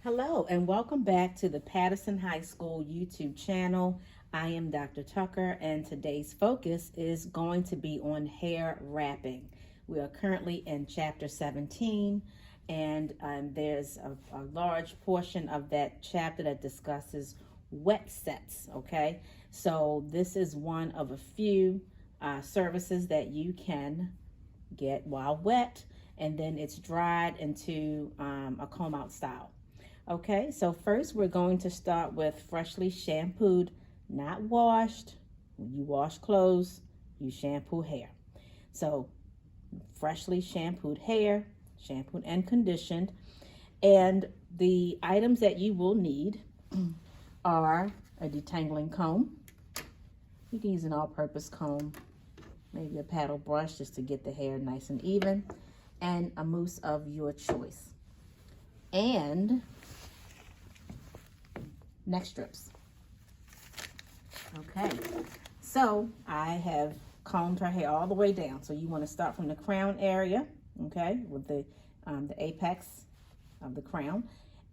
Hello and welcome back to the Patterson High School YouTube channel. I am Dr. Tucker and today's focus is going to be on hair wrapping. We are currently in chapter 17 and there's a large portion of that chapter that discusses wet sets, okay? So this is one of a few services that you can get while wet, and then it's dried into a comb out style. Okay, so first we're going to start with freshly shampooed, not washed. When you wash clothes, you shampoo hair. So freshly shampooed hair, shampooed and conditioned. And the items that you will need are a detangling comb. You can use an all-purpose comb, maybe a paddle brush just to get the hair nice and even, and a mousse of your choice. And neck strips. Okay, so I have combed her hair all the way down. So you want to start from the crown area, okay, with the apex of the crown,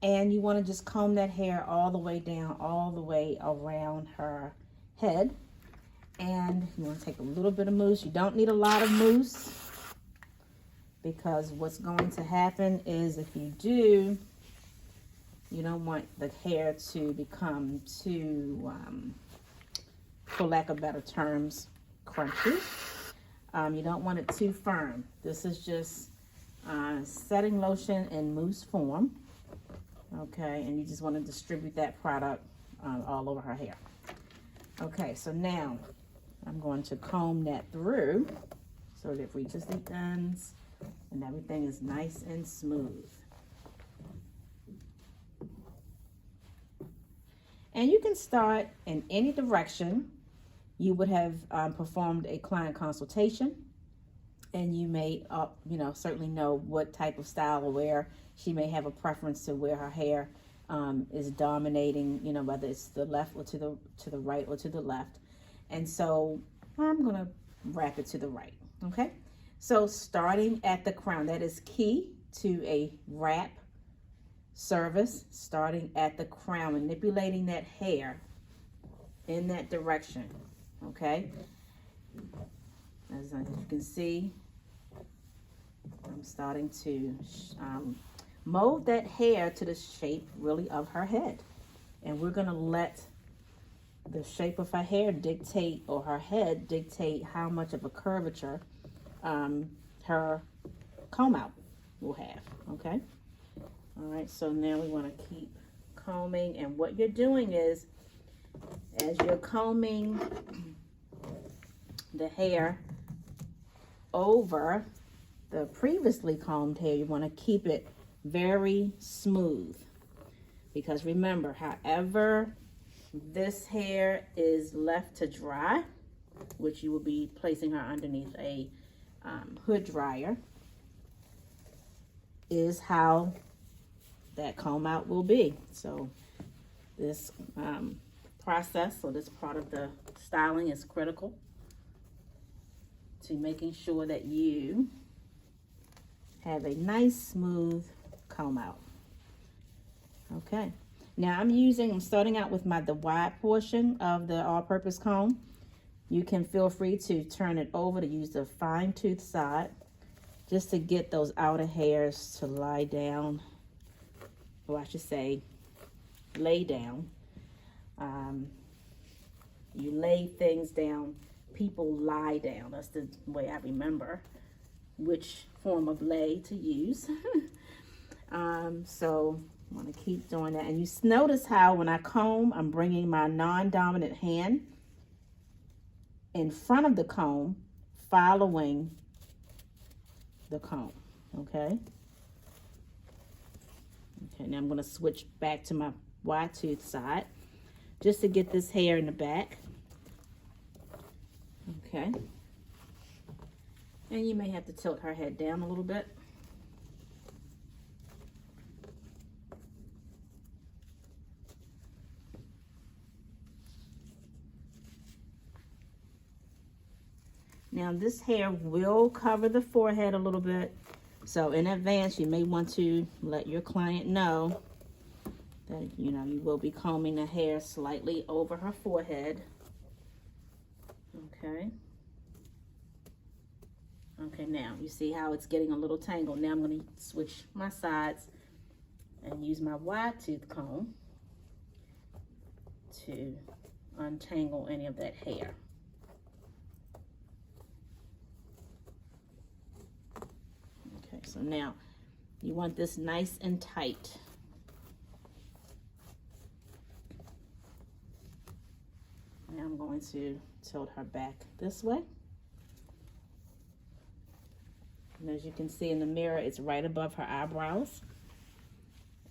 and you want to just comb that hair all the way down, all the way around her head. And you want to take a little bit of mousse. You don't need a lot of mousse, because what's going to happen is if you do, you don't want the hair to become too, for lack of better terms, crunchy. You don't want it too firm. This is just setting lotion in mousse form. Okay, and you just want to distribute that product all over her hair. Okay, so now I'm going to comb that through so that it reaches the ends and everything is nice and smooth. And you can start in any direction. You would have performed a client consultation, and you may, certainly know what type of style or where she may have a preference to where her hair is dominating. Whether it's the left or to the right or to the left. And so I'm gonna wrap it to the right. Okay. So starting at the crown, that is key to a wrap service, starting at the crown, manipulating that hair in that direction. Okay, as you can see, I'm starting to mold that hair to the shape really of her head, and we're going to let the shape of her hair dictate, or her head dictate, how much of a curvature her comb out will have. Okay. All right, so now we want to keep combing, and what you're doing is, as you're combing the hair over the previously combed hair, you want to keep it very smooth, because remember, however this hair is left to dry, which you will be placing her underneath a hood dryer, is how that comb out will be. So this process, or this part of the styling, is critical to making sure that you have a nice smooth comb out. Okay, now I'm starting out with the wide portion of the all-purpose comb. You can feel free to turn it over to use the fine tooth side, just to get those outer hairs to lie down, or I should say lay down. You lay things down, people lie down. That's the way I remember which form of lay to use. So I want to keep doing that. And you notice how when I comb, I'm bringing my non-dominant hand in front of the comb, following the comb. Okay. Okay, now I'm going to switch back to my wide tooth side, just to get this hair in the back. Okay. And you may have to tilt her head down a little bit. Now this hair will cover the forehead a little bit. So in advance, you may want to let your client know that, you know, you will be combing the hair slightly over her forehead. Okay. Okay, now you see how it's getting a little tangled. Now I'm going to switch my sides and use my wide tooth comb to untangle any of that hair. Okay, so now you want this nice and tight. Now I'm going to tilt her back this way. And as you can see in the mirror, it's right above her eyebrows.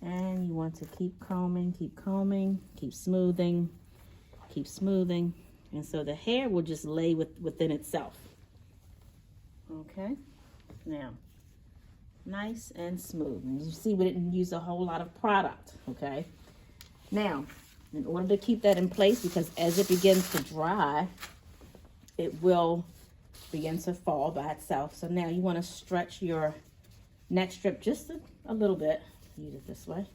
And you want to keep combing, keep smoothing, keep smoothing. And so the hair will just lay within itself. Okay, now, nice and smooth. And you see we didn't use a whole lot of product, okay? Now, in order to keep that in place, because as it begins to dry, it will begin to fall by itself. So now you want to stretch your neck strip just a little bit. Use it this way.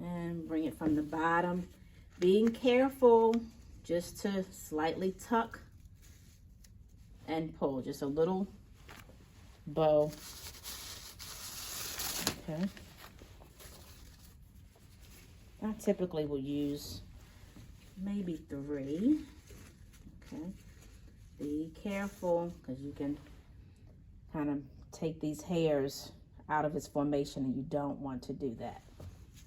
And bring it from the bottom. Being careful just to slightly tuck and pull. Just a little bow. Okay. I typically will use maybe 3. Okay. Be careful because you can kind of take these hairs out of its formation and you don't want to do that.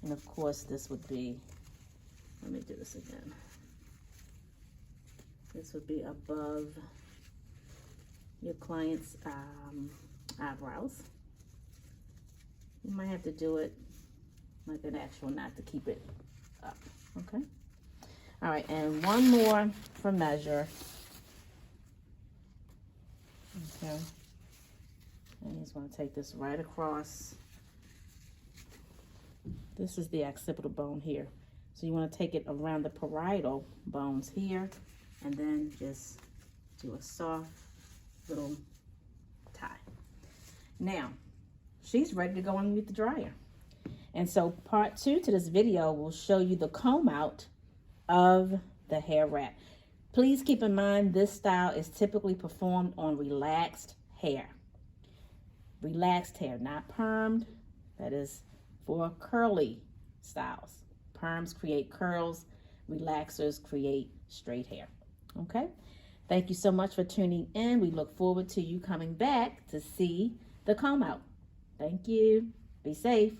And of course this would be, let me do this again. This would be above your client's eyebrows. You might have to do it like an actual knot to keep it up, okay? All right, and one more for measure. Okay, and you just want to take this right across. This is the occipital bone here. So you want to take it around the parietal bones here and then just do a soft little tie. Now, she's ready to go underneath the dryer. And so part 2 to this video will show you the comb out of the hair wrap. Please keep in mind this style is typically performed on relaxed hair. Relaxed hair, not permed. That is for curly styles. Perms create curls, relaxers create straight hair. Okay? Thank you so much for tuning in. We look forward to you coming back to see the comb out. Thank you. Be safe.